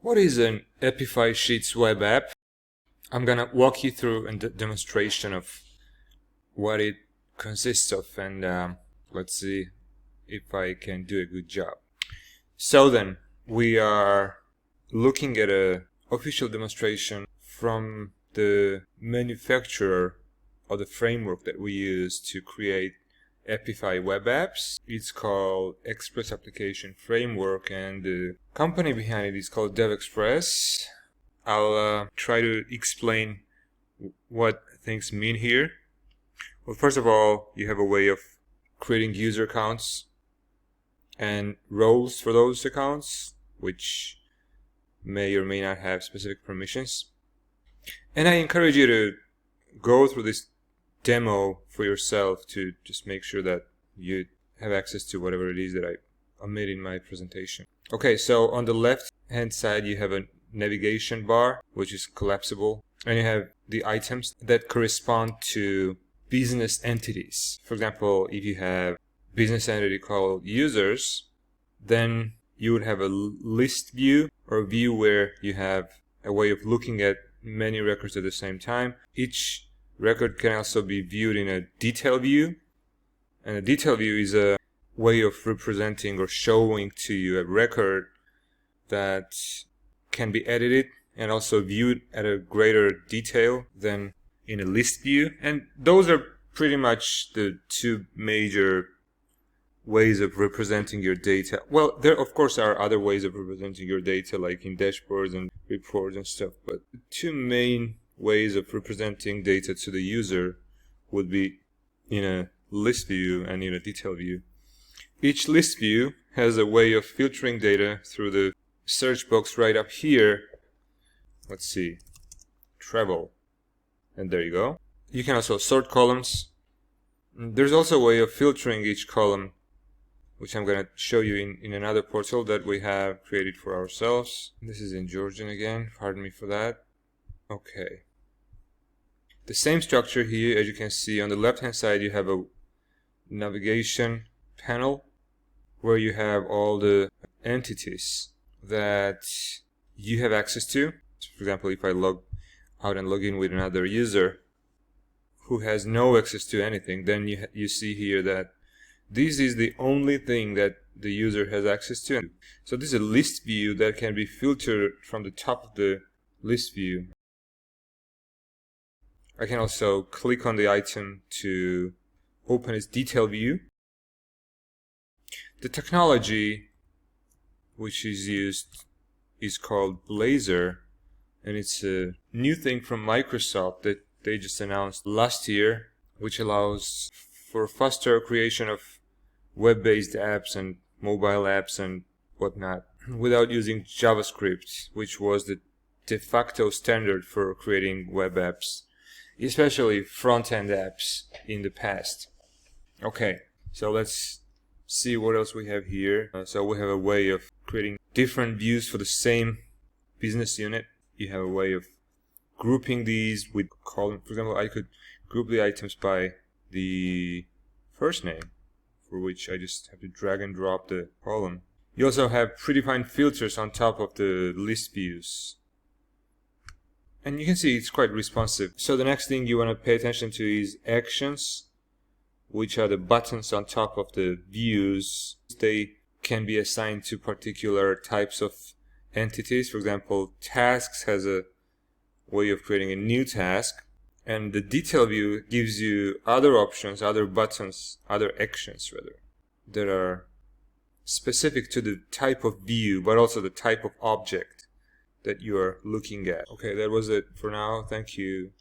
What is an Appify Sheets web app? I'm gonna walk you through a demonstration of what it consists of, and let's see if I can do a good job. So then, we are looking at an official demonstration from the manufacturer of the framework that we use to create Appify web apps. It's called Express Application Framework, and the company behind it is called DevExpress. I'll try to explain what things mean here. Well, first of all, you have a way of creating user accounts and roles for those accounts, which may or may not have specific permissions. And I encourage you to go through this demo for yourself to just make sure that you have access to whatever it is that I made in my presentation. Okay, so on the left hand side you have a navigation bar which is collapsible, and you have the items that correspond to business entities. For example, if you have business entity called users, then you would have a list view, or a view where you have a way of looking at many records at the same time. Each record can also be viewed in a detail view, and a detail view is a way of representing or showing to you a record that can be edited and also viewed at a greater detail than in a list view. And those are pretty much the two major ways of representing your data. Well, there of course are other ways of representing your data, like in dashboards and reports and stuff, but the two main ways of representing data to the user would be in a list view and in a detail view. Each list view has a way of filtering data through the search box right up here. Let's see, travel, and there you go. You can also sort columns. There's also a way of filtering each column, which I'm going to show you in another portal that we have created for ourselves. This is in Georgian again, pardon me for that. Okay. The same structure here, as you can see on the left hand side, you have a navigation panel where you have all the entities that you have access to. For example, if I log out and log in with another user who has no access to anything, then you see here that this is the only thing that the user has access to. So this is a list view that can be filtered from the top of the list view. I can also click on the item to open its detail view. The technology which is used is called Blazor, and it's a new thing from Microsoft that they just announced last year, which allows for faster creation of web-based apps and mobile apps and whatnot without using JavaScript, which was the de facto standard for creating web apps, especially front-end apps in the past. Okay, so let's see what else we have here. So we have a way of creating different views for the same business unit. You have a way of grouping these with column. For example, I could group the items by the first name, for which I just have to drag and drop the column. You also have predefined filters on top of the list views. And you can see it's quite responsive. So the next thing you want to pay attention to is actions, which are the buttons on top of the views. They can be assigned to particular types of entities. For example, tasks has a way of creating a new task, and the detail view gives you other options, other buttons, other actions rather, that are specific to the type of view, but also the type of object that you are looking at. Okay, that was it for now. Thank you.